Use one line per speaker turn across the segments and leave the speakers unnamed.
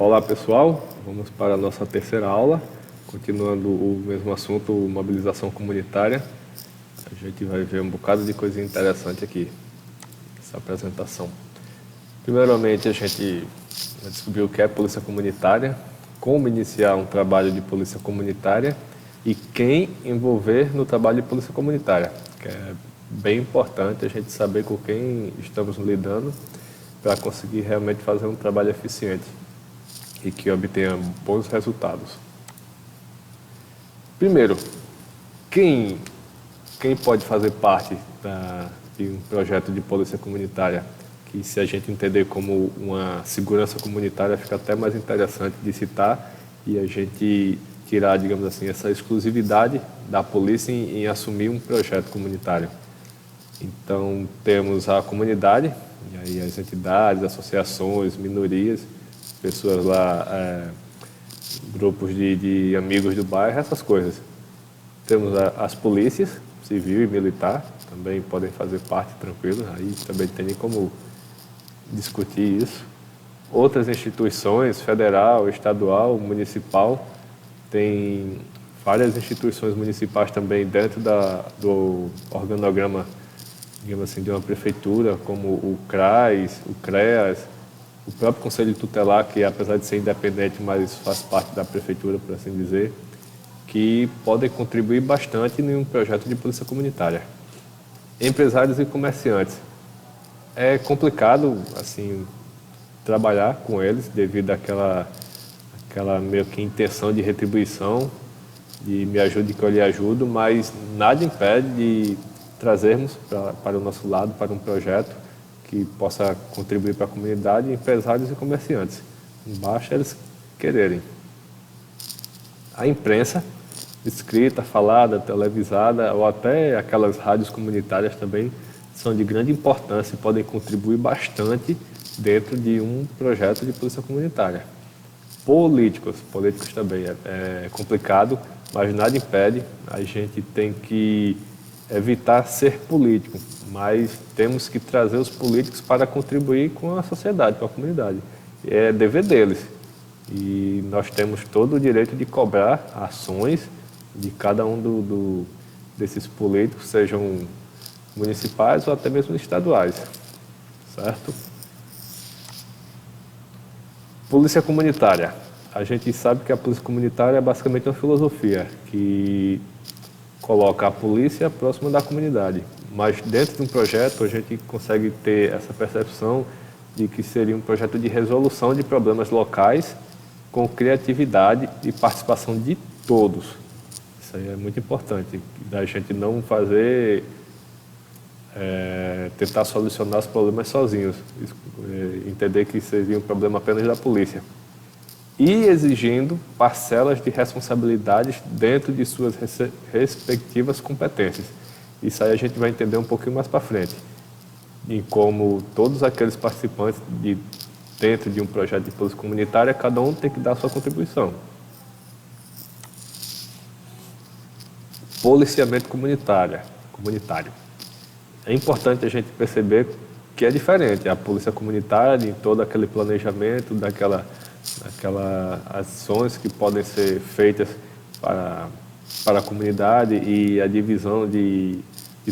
Olá pessoal, vamos para a nossa terceira aula, continuando o mesmo assunto, mobilização comunitária. A gente vai ver um bocado de coisa interessante aqui, nessa apresentação. Primeiramente, a gente vai descobrir o que é polícia comunitária, como iniciar um trabalho de polícia comunitária e quem envolver no trabalho de polícia comunitária, que é bem importante a gente saber com quem estamos lidando para conseguir realmente fazer um trabalho eficiente e que obtenha bons resultados. Primeiro, quem pode fazer parte de um projeto de polícia comunitária? Que se a gente entender como uma segurança comunitária, fica até mais interessante de citar e a gente tirar, digamos assim, essa exclusividade da polícia em assumir um projeto comunitário. Então, temos a comunidade, e aí as entidades, associações, minorias, pessoas lá, grupos de amigos do bairro, essas coisas. Temos as polícias, civil e militar, também podem fazer parte tranquilo, aí também tem nem como discutir isso. Outras instituições, federal, estadual, municipal, tem várias instituições municipais também dentro do organograma, digamos assim, de uma prefeitura, como o CRAS, o CREAS, o próprio Conselho Tutelar, que apesar de ser independente, mas faz parte da prefeitura, por assim dizer, que podem contribuir bastante em um projeto de polícia comunitária. Empresários e comerciantes. É complicado, assim, trabalhar com eles devido àquela meio que intenção de retribuição, de me ajude que eu lhe ajudo, mas nada impede de trazermos para o nosso lado, para um projeto que possa contribuir para a comunidade, empresários e comerciantes. Basta eles quererem. A imprensa, escrita, falada, televisada, ou até aquelas rádios comunitárias também são de grande importância e podem contribuir bastante dentro de um projeto de polícia comunitária. Políticos também é complicado, mas nada impede, a gente tem que evitar ser político, mas temos que trazer os políticos para contribuir com a sociedade, com a comunidade. É dever deles. E nós temos todo o direito de cobrar ações de cada um desses políticos, sejam municipais ou até mesmo estaduais, certo? Polícia comunitária. A gente sabe que a polícia comunitária é basicamente uma filosofia que coloca a polícia próxima da comunidade. Mas dentro de um projeto a gente consegue ter essa percepção de que seria um projeto de resolução de problemas locais com criatividade e participação de todos. Isso aí é muito importante, da gente não fazer, tentar solucionar os problemas sozinhos, entender que seria um problema apenas da polícia. E exigindo parcelas de responsabilidades dentro de suas respectivas competências. Isso aí a gente vai entender um pouquinho mais para frente, em como todos aqueles participantes dentro de um projeto de polícia comunitária, cada um tem que dar a sua contribuição. Policiamento comunitário. É importante a gente perceber que é diferente. A polícia comunitária, em todo aquele planejamento, daquelas ações que podem ser feitas para a comunidade e a divisão de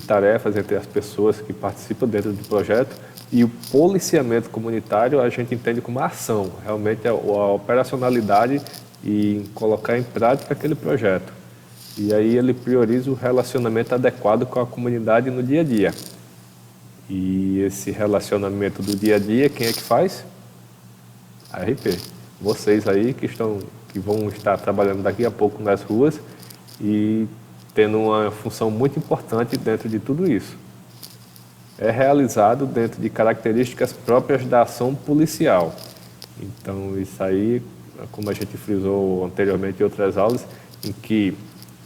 tarefas entre as pessoas que participam dentro do projeto. E o policiamento comunitário a gente entende como ação, realmente a operacionalidade e colocar em prática aquele projeto. E aí ele prioriza o relacionamento adequado com a comunidade no dia a dia. E esse relacionamento do dia a dia, quem é que faz? A RP. Vocês aí que vão estar trabalhando daqui a pouco nas ruas e tendo uma função muito importante dentro de tudo isso. É realizado dentro de características próprias da ação policial. Então, isso aí, como a gente frisou anteriormente em outras aulas, em que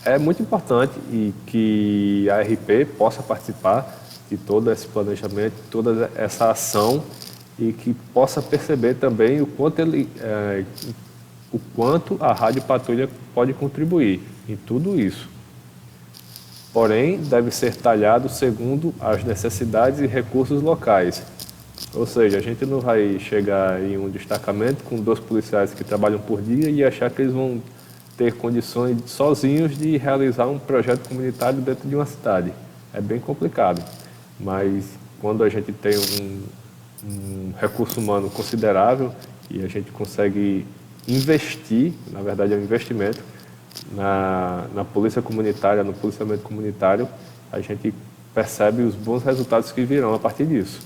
é muito importante e que a RP possa participar de todo esse planejamento, toda essa ação e que possa perceber também o quanto a Rádio Patrulha pode contribuir em tudo isso. Porém, deve ser talhado segundo as necessidades e recursos locais. Ou seja, a gente não vai chegar em um destacamento com 2 policiais que trabalham por dia e achar que eles vão ter condições sozinhos de realizar um projeto comunitário dentro de uma cidade. É bem complicado, mas quando a gente tem um recurso humano considerável e a gente consegue investir, na verdade é um investimento, na polícia comunitária, no policiamento comunitário, a gente percebe os bons resultados que virão a partir disso.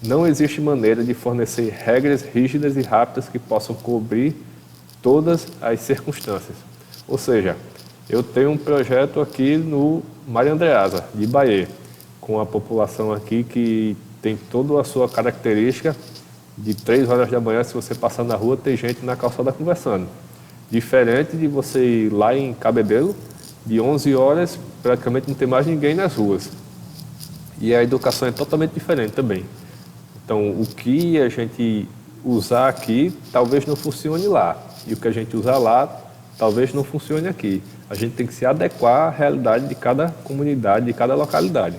Não existe maneira de fornecer regras rígidas e rápidas que possam cobrir todas as circunstâncias. Ou seja, eu tenho um projeto aqui no Maria Andreasa, de Bahia, com a população aqui que tem toda a sua característica de 3 horas da manhã, se você passar na rua, tem gente na calçada conversando. Diferente de você ir lá em Cabedelo, de 11 horas, praticamente não tem mais ninguém nas ruas. E a educação é totalmente diferente também. Então, o que a gente usar aqui, talvez não funcione lá. E o que a gente usar lá, talvez não funcione aqui. A gente tem que se adequar à realidade de cada comunidade, de cada localidade.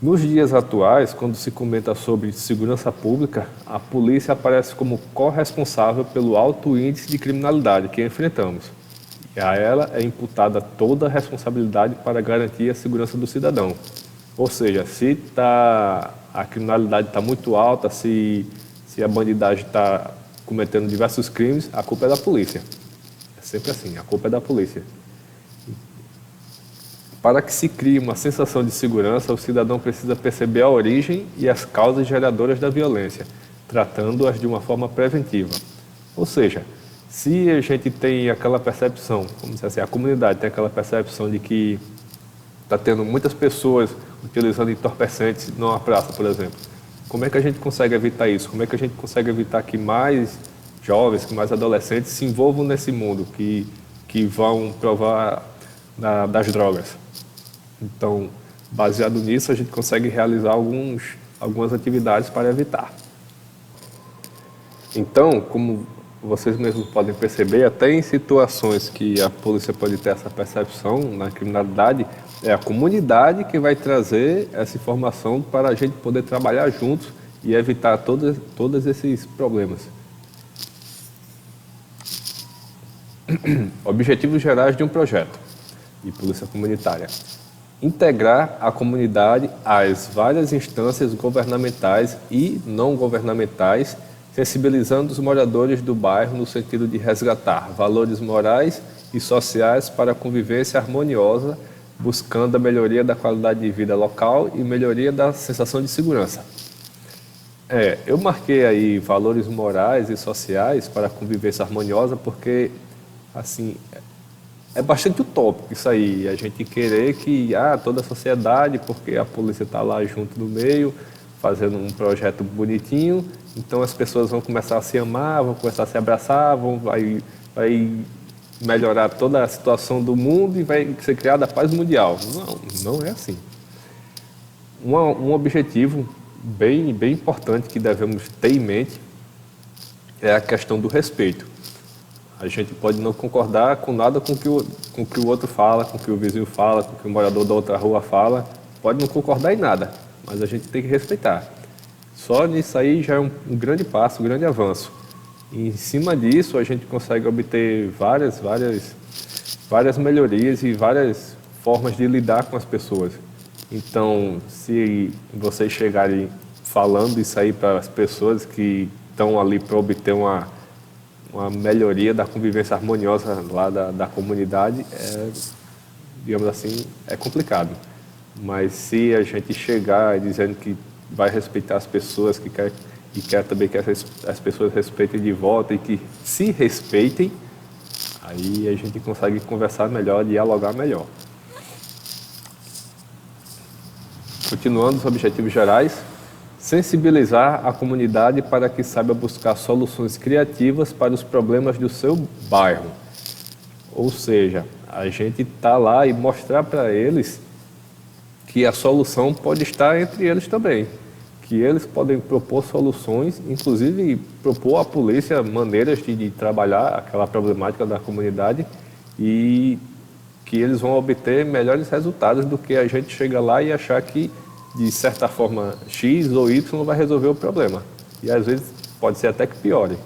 Nos dias atuais, quando se comenta sobre segurança pública, a polícia aparece como corresponsável pelo alto índice de criminalidade que enfrentamos. E a ela é imputada toda a responsabilidade para garantir a segurança do cidadão. Ou seja, se a criminalidade está muito alta, se a bandidagem está cometendo diversos crimes, a culpa é da polícia. É sempre assim, a culpa é da polícia. Para que se crie uma sensação de segurança, o cidadão precisa perceber a origem e as causas geradoras da violência, tratando-as de uma forma preventiva. Ou seja, se a gente tem aquela percepção, como se assim, a comunidade tem aquela percepção de que está tendo muitas pessoas utilizando entorpecentes numa praça, por exemplo, como é que a gente consegue evitar isso? Como é que a gente consegue evitar que mais jovens, que mais adolescentes se envolvam nesse mundo, que vão provar das drogas? Então, baseado nisso, a gente consegue realizar algumas atividades para evitar. Então, como vocês mesmos podem perceber, até em situações que a polícia pode ter essa percepção na criminalidade, é a comunidade que vai trazer essa informação para a gente poder trabalhar juntos e evitar todos esses problemas. Objetivos gerais de um projeto de polícia comunitária: integrar a comunidade às várias instâncias governamentais e não governamentais, sensibilizando os moradores do bairro no sentido de resgatar valores morais e sociais para a convivência harmoniosa, buscando a melhoria da qualidade de vida local e melhoria da sensação de segurança. Eu marquei aí valores morais e sociais para a convivência harmoniosa porque, assim, é bastante utópico isso aí, a gente querer que toda a sociedade, porque a polícia está lá junto no meio, fazendo um projeto bonitinho, então as pessoas vão começar a se amar, vão começar a se abraçar, vai melhorar toda a situação do mundo e vai ser criada a paz mundial. Não é assim. Um objetivo bem importante que devemos ter em mente é a questão do respeito. A gente pode não concordar com nada com o que o outro fala, com o que o vizinho fala, com o que o morador da outra rua fala. Pode não concordar em nada, mas a gente tem que respeitar. Só nisso aí já é um grande passo, um grande avanço. E em cima disso, a gente consegue obter várias melhorias e várias formas de lidar com as pessoas. Então, se vocês chegarem falando isso aí para as pessoas que estão ali para obter uma melhoria da convivência harmoniosa lá da comunidade, digamos assim, é complicado. Mas se a gente chegar dizendo que vai respeitar as pessoas, que quer também que as pessoas respeitem de volta e que se respeitem, aí a gente consegue conversar melhor, dialogar melhor. Continuando os objetivos gerais: sensibilizar a comunidade para que saiba buscar soluções criativas para os problemas do seu bairro. Ou seja, a gente está lá e mostrar para eles que a solução pode estar entre eles também, que eles podem propor soluções, inclusive propor à polícia maneiras de trabalhar aquela problemática da comunidade e que eles vão obter melhores resultados do que a gente chega lá e achar que, de certa forma, X ou Y vai resolver o problema. E às vezes pode ser até que piore.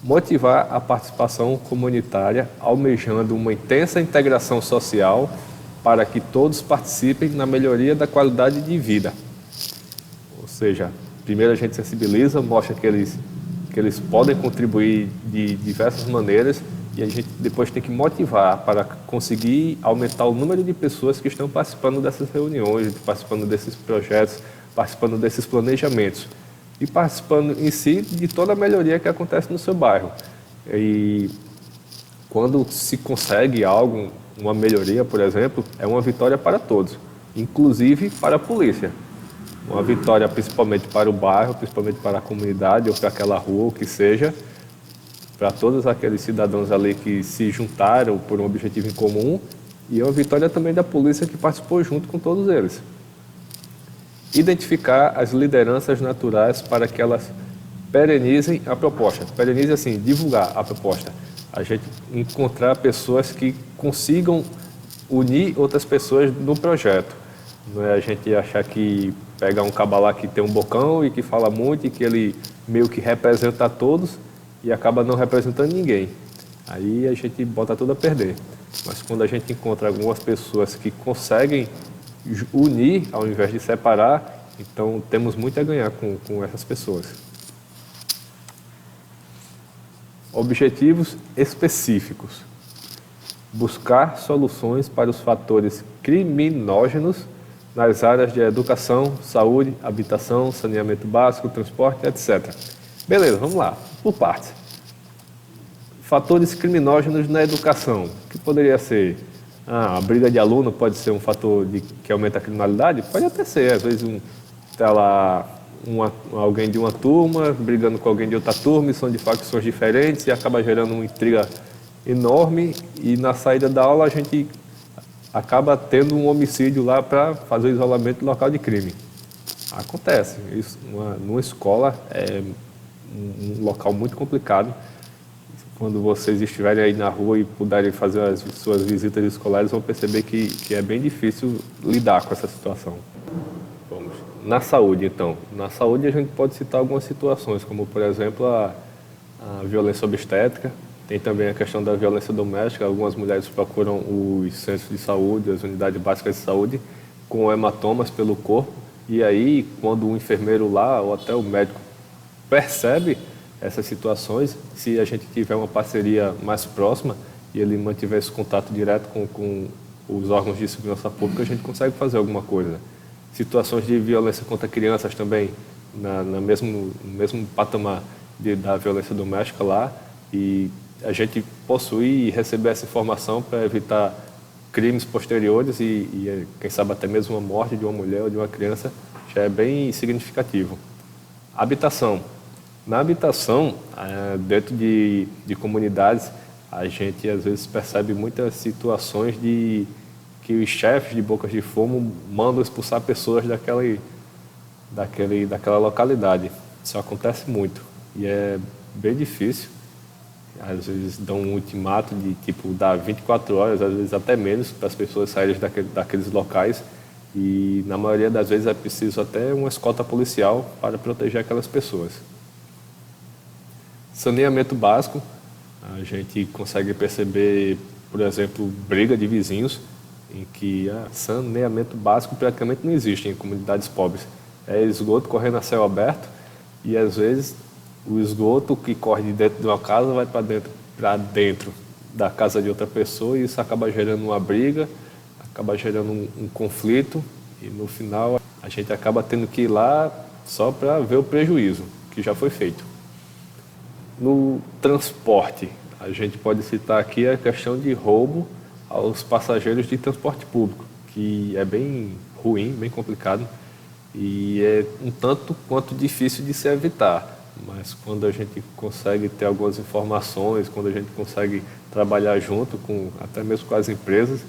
Motivar a participação comunitária, almejando uma intensa integração social para que todos participem na melhoria da qualidade de vida. Ou seja, primeiro a gente sensibiliza, mostra que eles podem contribuir de diversas maneiras e a gente depois tem que motivar para conseguir aumentar o número de pessoas que estão participando dessas reuniões, participando desses projetos, participando desses planejamentos e participando em si de toda a melhoria que acontece no seu bairro. E quando se consegue algo, uma melhoria, por exemplo, é uma vitória para todos, inclusive para a polícia. Uma vitória principalmente para o bairro, principalmente para a comunidade ou para aquela rua, o que seja, para todos aqueles cidadãos ali que se juntaram por um objetivo em comum, e é uma vitória também da polícia que participou junto com todos eles. Identificar as lideranças naturais para que elas perenizem a proposta. Perenize assim, divulgar a proposta. A gente encontrar pessoas que consigam unir outras pessoas no projeto. Não é a gente achar que pegar um caba lá que tem um bocão e que fala muito e que ele meio que representa a todos e acaba não representando ninguém. Aí a gente bota tudo a perder. Mas quando a gente encontra algumas pessoas que conseguem unir ao invés de separar, então temos muito a ganhar com essas pessoas. Objetivos específicos. Buscar soluções para os fatores criminógenos nas áreas de educação, saúde, habitação, saneamento básico, transporte, etc. Beleza, vamos lá, por partes. Fatores criminógenos na educação. O que poderia ser? A briga de aluno pode ser um fator que aumenta a criminalidade? Pode até ser, às vezes tá lá alguém de uma turma brigando com alguém de outra turma e são de facções diferentes e acaba gerando uma intriga enorme e na saída da aula a gente acaba tendo um homicídio lá para fazer o isolamento do local de crime. Acontece. Isso, numa escola é um local muito complicado. Quando vocês estiverem aí na rua e puderem fazer as suas visitas escolares, vão perceber que é bem difícil lidar com essa situação. Vamos. Na saúde, então. Na saúde a gente pode citar algumas situações, como, por exemplo, a violência obstétrica. Tem também a questão da violência doméstica. Algumas mulheres procuram os centros de saúde, as unidades básicas de saúde, com hematomas pelo corpo. E aí, quando o enfermeiro lá, ou até o médico, percebe essas situações, se a gente tiver uma parceria mais próxima e ele mantiver esse contato direto com os órgãos de segurança pública, a gente consegue fazer alguma coisa. Situações de violência contra crianças também, no mesmo patamar da violência doméstica lá, e a gente possuir e receber essa informação para evitar crimes posteriores e, quem sabe, até mesmo uma morte de uma mulher ou de uma criança, já é bem significativo. Habitação. Na habitação, dentro de comunidades, a gente às vezes percebe muitas situações de que os chefes de bocas de fumo mandam expulsar pessoas daquela localidade. Isso acontece muito e é bem difícil. Às vezes dão um ultimato de dar 24 horas, às vezes até menos, para as pessoas saírem daqueles locais. E na maioria das vezes é preciso até uma escolta policial para proteger aquelas pessoas. Saneamento básico, a gente consegue perceber, por exemplo, briga de vizinhos, em que saneamento básico praticamente não existe em comunidades pobres. É esgoto correndo a céu aberto e às vezes o esgoto que corre de dentro de uma casa vai para dentro da casa de outra pessoa e isso acaba gerando uma briga, acaba gerando um conflito e no final a gente acaba tendo que ir lá só para ver o prejuízo que já foi feito. No transporte, a gente pode citar aqui a questão de roubo aos passageiros de transporte público, que é bem ruim, bem complicado e é um tanto quanto difícil de se evitar. Mas quando a gente consegue ter algumas informações, quando a gente consegue trabalhar junto até mesmo com as empresas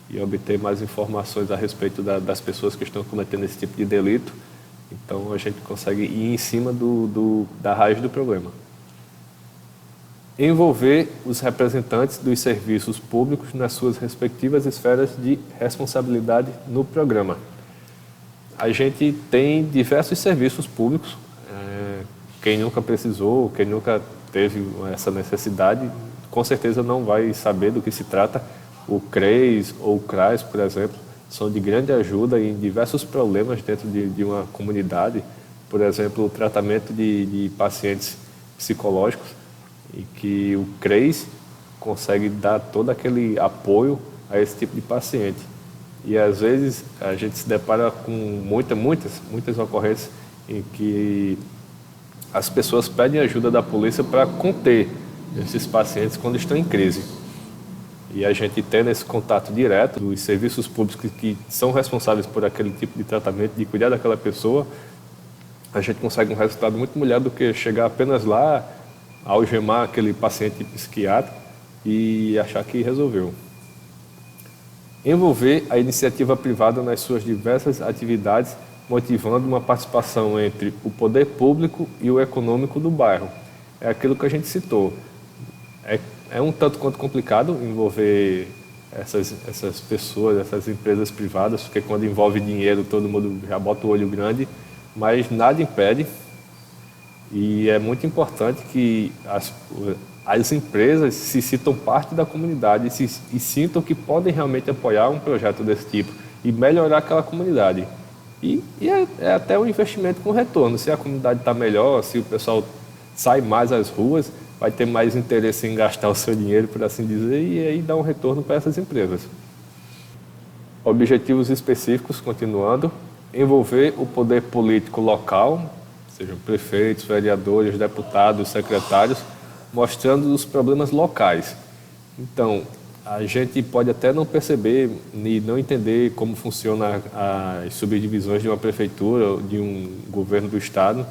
e obter mais informações a respeito das pessoas que estão cometendo esse tipo de delito, então a gente consegue ir em cima da raiz do problema. Envolver os representantes dos serviços públicos nas suas respectivas esferas de responsabilidade no programa. A gente tem diversos serviços públicos, quem nunca precisou, quem nunca teve essa necessidade, com certeza não vai saber do que se trata. O CRES ou o CRAS, por exemplo, são de grande ajuda em diversos problemas dentro de uma comunidade. Por exemplo, o tratamento de pacientes psicológicos, e que o CRES consegue dar todo aquele apoio a esse tipo de paciente. E às vezes a gente se depara com muitas ocorrências em que as pessoas pedem ajuda da polícia para conter esses pacientes quando estão em crise. E a gente tendo esse contato direto dos serviços públicos que são responsáveis por aquele tipo de tratamento, de cuidar daquela pessoa, a gente consegue um resultado muito melhor do que chegar apenas lá, algemar aquele paciente psiquiátrico e achar que resolveu. Envolver a iniciativa privada nas suas diversas atividades, motivando uma participação entre o poder público e o econômico do bairro. É aquilo que a gente citou. É um tanto quanto complicado envolver essas pessoas, essas empresas privadas, porque quando envolve dinheiro todo mundo já bota o olho grande, mas nada impede. E é muito importante que as empresas se sintam parte da comunidade e sintam que podem realmente apoiar um projeto desse tipo e melhorar aquela comunidade. É até um investimento com retorno. Se a comunidade está melhor, se o pessoal sai mais às ruas, vai ter mais interesse em gastar o seu dinheiro, por assim dizer, e aí dá um retorno para essas empresas. Objetivos específicos, continuando, envolver o poder político local, sejam prefeitos, vereadores, deputados, secretários, mostrando os problemas locais. Então, a gente pode até não perceber e não entender como funciona as subdivisões de uma prefeitura ou de um governo do estado,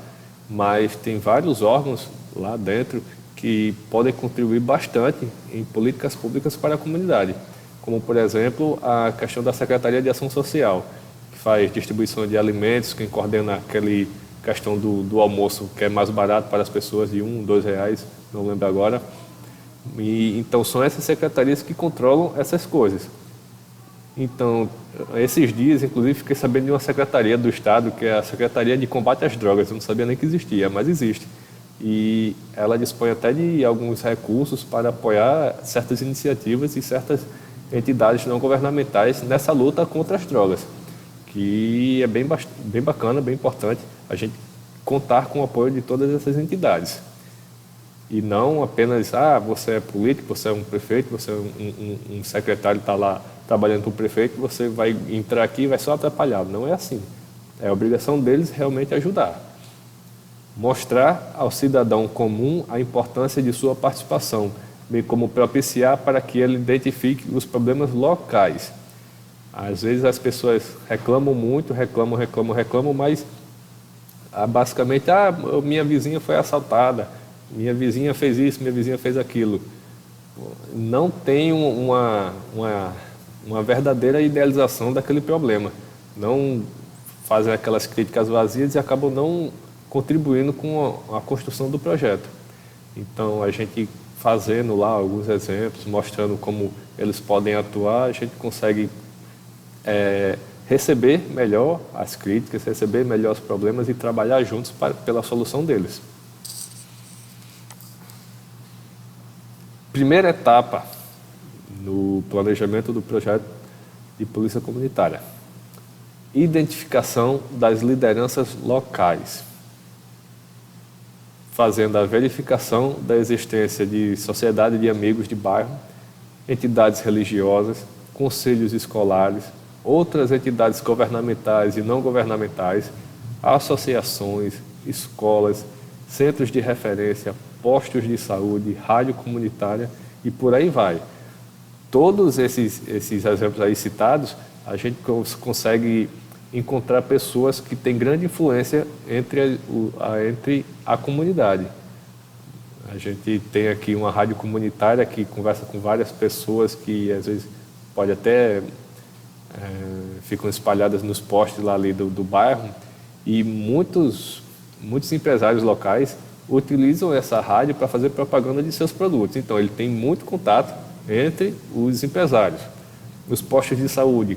mas tem vários órgãos lá dentro que podem contribuir bastante em políticas públicas para a comunidade, como, por exemplo, a questão da Secretaria de Ação Social, que faz distribuição de alimentos, quem coordena aquele questão do almoço, que é mais barato para as pessoas, de R$1, R$2, não lembro agora. Então, são essas secretarias que controlam essas coisas. Então, esses dias, inclusive, fiquei sabendo de uma secretaria do Estado, que é a Secretaria de Combate às Drogas. Eu não sabia nem que existia, mas existe. E ela dispõe até de alguns recursos para apoiar certas iniciativas e certas entidades não governamentais nessa luta contra as drogas, que é bem bacana, bem importante a gente contar com o apoio de todas essas entidades. E não apenas, você é político, você é um prefeito, você é um secretário que está lá trabalhando para o prefeito, você vai entrar aqui e vai só atrapalhar. Não é assim. É a obrigação deles realmente ajudar. Mostrar ao cidadão comum a importância de sua participação, bem como propiciar para que ele identifique os problemas locais. Às vezes as pessoas reclamam muito, reclamam, mas basicamente, minha vizinha foi assaltada, minha vizinha fez isso, minha vizinha fez aquilo. Não tem uma verdadeira idealização daquele problema. Não fazem aquelas críticas vazias e acabam não contribuindo com a construção do projeto. Então, a gente fazendo lá alguns exemplos, mostrando como eles podem atuar, a gente consegue receber melhor as críticas, receber melhor os problemas e trabalhar juntos pela solução deles. Primeira etapa no planejamento do projeto de polícia comunitária: identificação das lideranças locais, fazendo a verificação da existência de sociedade de amigos de bairro, entidades religiosas, conselhos escolares, outras entidades governamentais e não governamentais, associações, escolas, centros de referência, postos de saúde, rádio comunitária e por aí vai. Todos esses exemplos aí citados, a gente consegue encontrar pessoas que têm grande influência entre a comunidade. A gente tem aqui uma rádio comunitária que conversa com várias pessoas que às vezes pode até ficam espalhadas nos postes lá ali do bairro, e muitos empresários locais utilizam essa rádio para fazer propaganda de seus produtos. Então, ele tem muito contato entre os empresários. Os postos de saúde,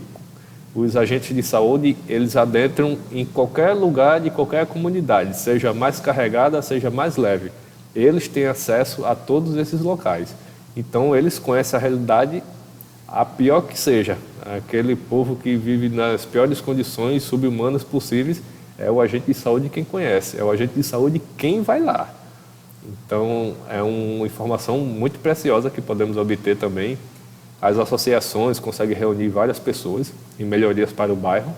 os agentes de saúde, eles adentram em qualquer lugar de qualquer comunidade, seja mais carregada, seja mais leve. Eles têm acesso a todos esses locais. Então, eles conhecem a realidade, a pior que seja. Aquele povo que vive nas piores condições subhumanas possíveis, é o agente de saúde quem conhece, é o agente de saúde quem vai lá. Então, é uma informação muito preciosa que podemos obter também. As associações conseguem reunir várias pessoas em melhorias para o bairro.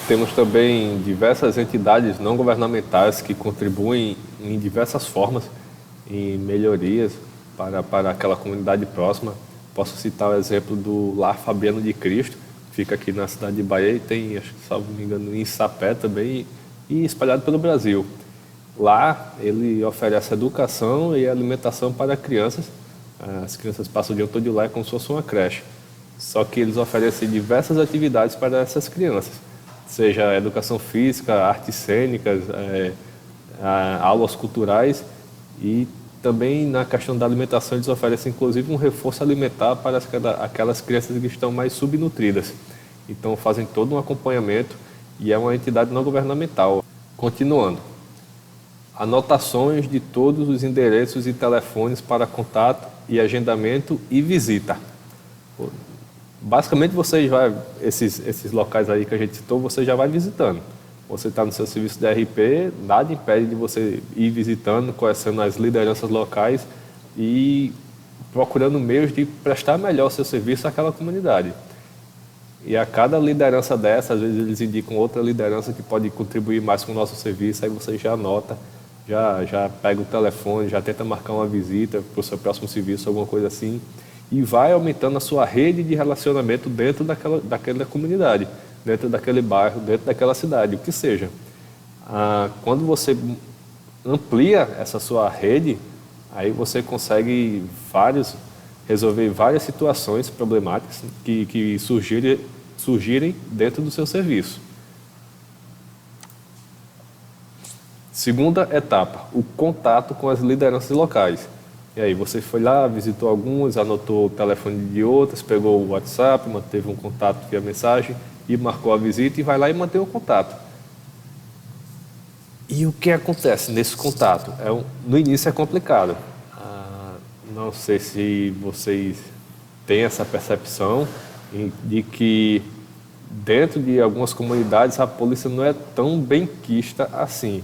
Temos também diversas entidades não governamentais que contribuem em diversas formas em melhorias para aquela comunidade próxima. Posso citar o exemplo do Lar Fabiano de Cristo, fica aqui na cidade de Bahia e tem, acho que, salvo me engano, em Sapé também e espalhado pelo Brasil. Lá ele oferece educação e alimentação para crianças. As crianças passam o dia todo lá, é como se fosse uma creche. Só que eles oferecem diversas atividades para essas crianças, seja educação física, artes cênicas, aulas culturais, e também na questão da alimentação eles oferecem inclusive um reforço alimentar para aquelas crianças que estão mais subnutridas. Então fazem todo um acompanhamento e é uma entidade não governamental. Continuando, anotações de todos os endereços e telefones para contato e agendamento e visita. Basicamente esses locais aí que a gente citou, você já vai visitando. Você está no seu serviço de RP, nada impede de você ir visitando, conhecendo as lideranças locais e procurando meios de prestar melhor o seu serviço àquela comunidade. E a cada liderança dessa, às vezes eles indicam outra liderança que pode contribuir mais com o nosso serviço, aí você já anota, já pega o telefone, já tenta marcar uma visita para o seu próximo serviço, alguma coisa assim, e vai aumentando a sua rede de relacionamento dentro daquela comunidade, dentro daquele bairro, dentro daquela cidade, o que seja. Quando você amplia essa sua rede, aí você consegue resolver várias situações problemáticas que surgirem dentro do seu serviço. Segunda etapa, o contato com as lideranças locais. E aí você foi lá, visitou algumas, anotou o telefone de outras, pegou o WhatsApp, manteve um contato via mensagem e marcou a visita e vai lá e mantém o contato. E o que acontece nesse contato? No início é complicado. Não sei se vocês têm essa percepção de que dentro de algumas comunidades a polícia não é tão benquista assim.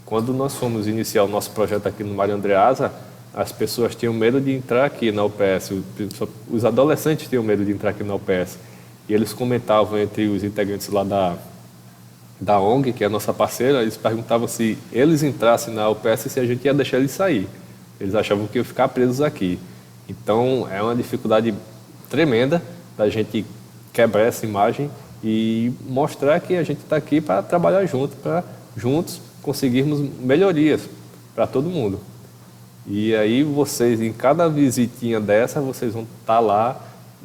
Quando nós fomos iniciar o nosso projeto aqui no Mário Andreasa, as pessoas tinham medo de entrar aqui na UPS, os adolescentes tinham medo de entrar aqui na UPS. E eles comentavam entre os integrantes lá da ONG, que é a nossa parceira, eles perguntavam se eles entrassem na UPS, se a gente ia deixar eles sair. Eles achavam que iam ficar presos aqui. Então, é uma dificuldade tremenda da gente quebrar essa imagem e mostrar que a gente está aqui para trabalhar junto, para juntos conseguirmos melhorias para todo mundo. E aí vocês, em cada visitinha dessa, vocês vão estar lá,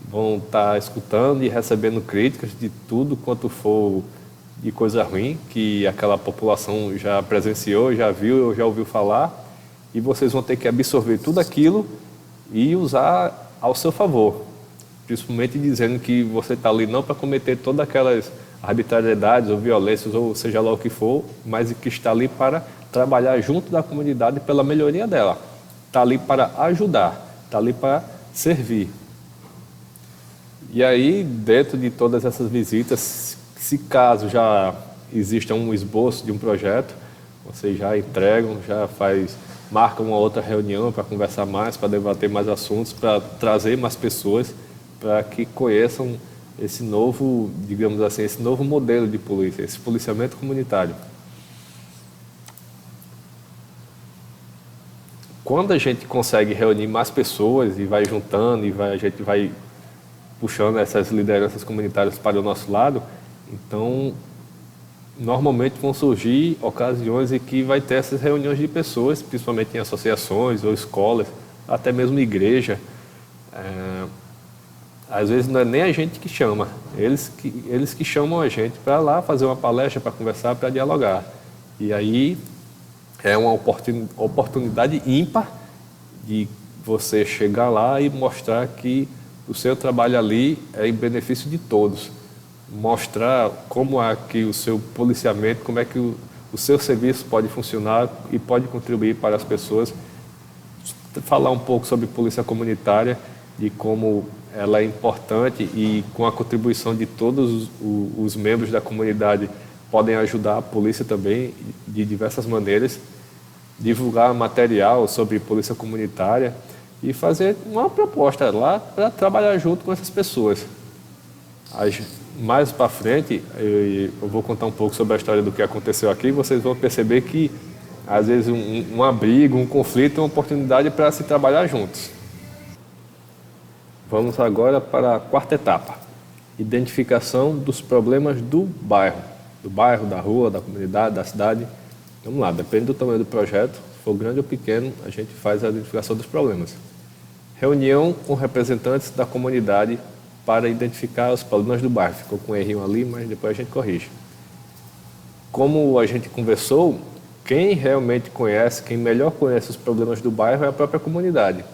vão estar escutando e recebendo críticas de tudo quanto for de coisa ruim que aquela população já presenciou, já viu ou já ouviu falar, e vocês vão ter que absorver tudo aquilo e usar ao seu favor, principalmente dizendo que você está ali não para cometer todas aquelas arbitrariedades ou violências, ou seja lá o que for, mas que está ali para trabalhar junto da comunidade pela melhoria dela. Está ali para ajudar, está ali para servir. E aí, dentro de todas essas visitas, se caso já exista um esboço de um projeto, vocês já entregam, marcam uma outra reunião para conversar mais, para debater mais assuntos, para trazer mais pessoas, para que conheçam esse novo, digamos assim, esse novo modelo de polícia, esse policiamento comunitário. Quando a gente consegue reunir mais pessoas e vai juntando, a gente vai puxando essas lideranças comunitárias para o nosso lado, então, normalmente vão surgir ocasiões em que vai ter essas reuniões de pessoas, principalmente em associações ou escolas, até mesmo igreja. Às vezes não é nem a gente que chama, eles que chamam a gente para lá fazer uma palestra, para conversar, para dialogar. E aí é uma oportunidade ímpar de você chegar lá e mostrar que o seu trabalho ali é em benefício de todos. Mostrar como é que o seu policiamento, como é que o seu serviço pode funcionar e pode contribuir para as pessoas. Falar um pouco sobre polícia comunitária, de como ela é importante e com a contribuição de todos os membros da comunidade podem ajudar a polícia também de diversas maneiras, divulgar material sobre polícia comunitária e fazer uma proposta lá para trabalhar junto com essas pessoas. Mais para frente, eu vou contar um pouco sobre a história do que aconteceu aqui, e vocês vão perceber que, às vezes, um abrigo, um conflito é uma oportunidade para se trabalhar juntos. Vamos agora para a quarta etapa, identificação dos problemas do bairro, da rua, da comunidade, da cidade. Vamos lá, depende do tamanho do projeto, se for grande ou pequeno, a gente faz a identificação dos problemas. Reunião com representantes da comunidade para identificar os problemas do bairro. Ficou com um errinho ali, mas depois a gente corrige. Como a gente conversou, quem realmente conhece, quem melhor conhece os problemas do bairro é a própria comunidade.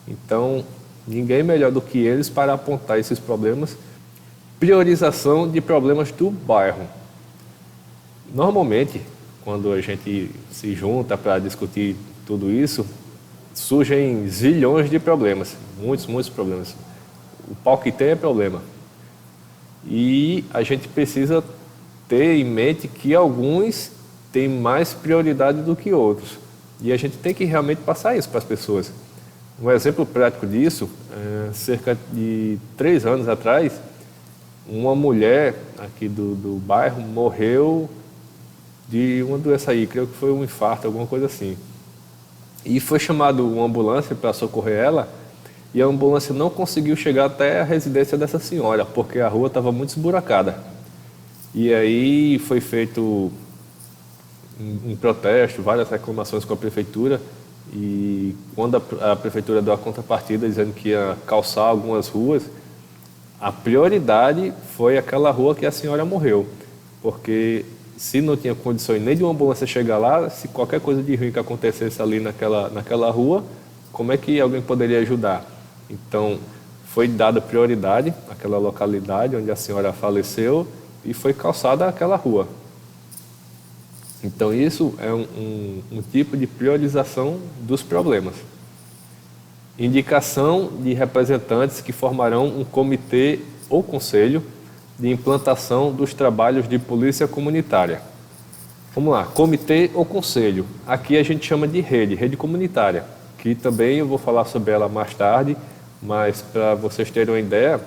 Então, ninguém melhor do que eles para apontar esses problemas. Priorização de problemas do bairro. Normalmente, quando a gente se junta para discutir tudo isso, surgem zilhões de problemas, muitos problemas. O pau que tem é problema. E a gente precisa ter em mente que alguns têm mais prioridade do que outros. E a gente tem que realmente passar isso para as pessoas. Um exemplo prático disso, cerca de 3 anos atrás, uma mulher aqui do bairro morreu de uma doença aí, creio que foi um infarto, alguma coisa assim. E foi chamado uma ambulância para socorrer ela, e a ambulância não conseguiu chegar até a residência dessa senhora, porque a rua estava muito esburacada. E aí foi feito um protesto, várias reclamações com a prefeitura, e quando a prefeitura deu a contrapartida dizendo que ia calçar algumas ruas, a prioridade foi aquela rua que a senhora morreu, porque se não tinha condições nem de uma ambulância chegar lá, se qualquer coisa de ruim que acontecesse ali naquela rua, como é que alguém poderia ajudar? Então, foi dada prioridade àquela localidade onde a senhora faleceu e foi calçada aquela rua. Então, isso é um tipo de priorização dos problemas. Indicação de representantes que formarão um comitê ou conselho de implantação dos trabalhos de polícia comunitária. Vamos lá, comitê ou conselho. Aqui a gente chama de rede comunitária, que também eu vou falar sobre ela mais tarde, mas para vocês terem uma ideia,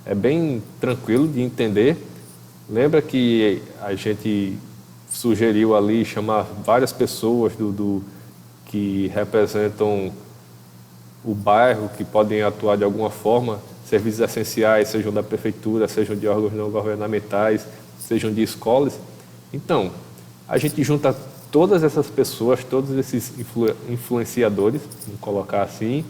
é bem tranquilo de entender. Lembra que a gente sugeriu ali chamar várias pessoas que representam o bairro, que podem atuar de alguma forma, serviços essenciais, sejam da prefeitura, sejam de órgãos não governamentais, sejam de escolas. Então, a gente junta todas essas pessoas, todos esses influenciadores, vamos colocar assim,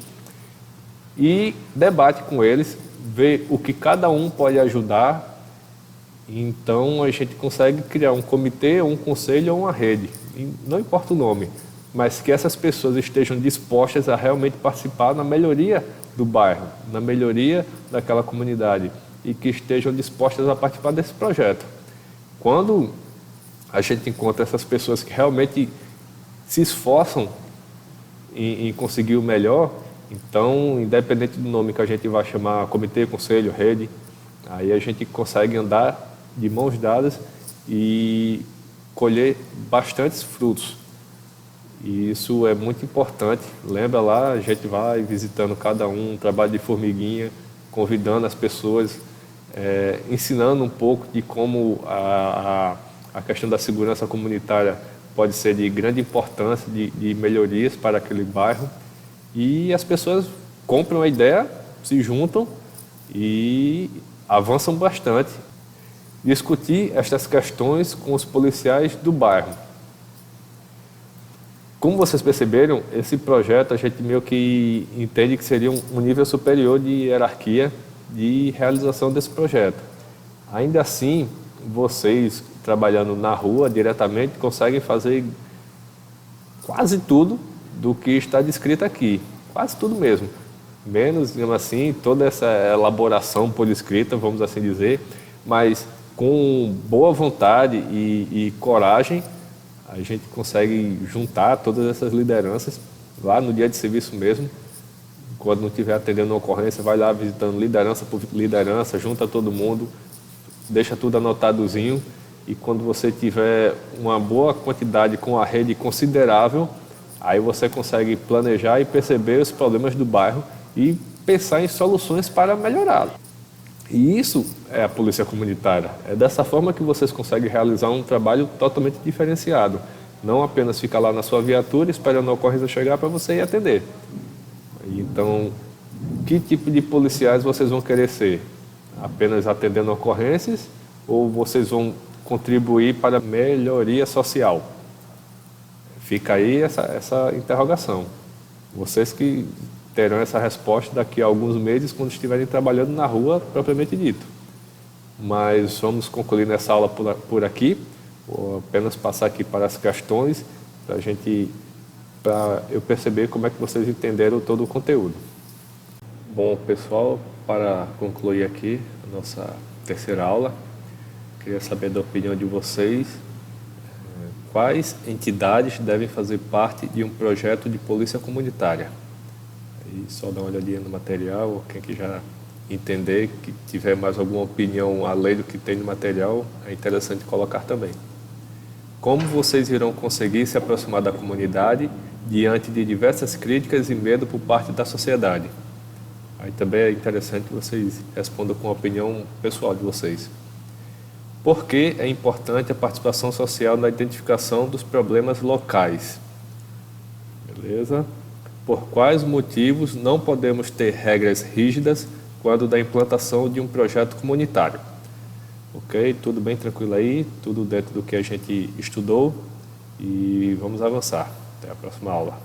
e debate com eles, vê o que cada um pode ajudar. Então, a gente consegue criar um comitê, um conselho ou uma rede, não importa o nome, mas que essas pessoas estejam dispostas a realmente participar na melhoria do bairro, na melhoria daquela comunidade e que estejam dispostas a participar desse projeto. Quando a gente encontra essas pessoas que realmente se esforçam em conseguir o melhor, então, independente do nome que a gente vai chamar, comitê, conselho, rede, aí a gente consegue andar de mãos dadas e colher bastantes frutos. E isso é muito importante. Lembra lá, a gente vai visitando cada um trabalho de formiguinha, convidando as pessoas, ensinando um pouco de como a questão da segurança comunitária pode ser de grande importância, de melhorias para aquele bairro. E as pessoas compram a ideia, se juntam e avançam bastante. Discutir estas questões com os policiais do bairro. Como vocês perceberam, esse projeto a gente meio que entende que seria um nível superior de hierarquia de realização desse projeto. Ainda assim, vocês trabalhando na rua diretamente conseguem fazer quase tudo do que está descrito aqui, quase tudo mesmo. Menos, digamos assim, toda essa elaboração por escrita, vamos assim dizer, mas com boa vontade e coragem, a gente consegue juntar todas essas lideranças lá no dia de serviço mesmo. Quando não estiver atendendo uma ocorrência, vai lá visitando liderança por liderança, junta todo mundo, deixa tudo anotadozinho, e quando você tiver uma boa quantidade com a rede considerável, aí você consegue planejar e perceber os problemas do bairro e pensar em soluções para melhorá-lo. E isso é a polícia comunitária. É dessa forma que vocês conseguem realizar um trabalho totalmente diferenciado. Não apenas ficar lá na sua viatura esperando a ocorrência chegar para você ir atender. Então, que tipo de policiais vocês vão querer ser? Apenas atendendo ocorrências ou vocês vão contribuir para a melhoria social? Fica aí essa interrogação. Vocês que terão essa resposta daqui a alguns meses, quando estiverem trabalhando na rua, propriamente dito. Mas vamos concluir nessa aula por aqui. Vou apenas passar aqui para as questões, para eu perceber como é que vocês entenderam todo o conteúdo. Bom, pessoal, para concluir aqui a nossa terceira aula, queria saber da opinião de vocês. Quais entidades devem fazer parte de um projeto de polícia comunitária? E só dar uma olhadinha no material, ou quem que já entender, que tiver mais alguma opinião além do que tem no material, é interessante colocar também. Como vocês irão conseguir se aproximar da comunidade diante de diversas críticas e medo por parte da sociedade? Aí também é interessante que vocês respondam com a opinião pessoal de vocês. Por que é importante a participação social na identificação dos problemas locais? Beleza? Por quais motivos não podemos ter regras rígidas quando da implantação de um projeto comunitário? Ok? Tudo bem tranquilo aí? Tudo dentro do que a gente estudou? E vamos avançar. Até a próxima aula.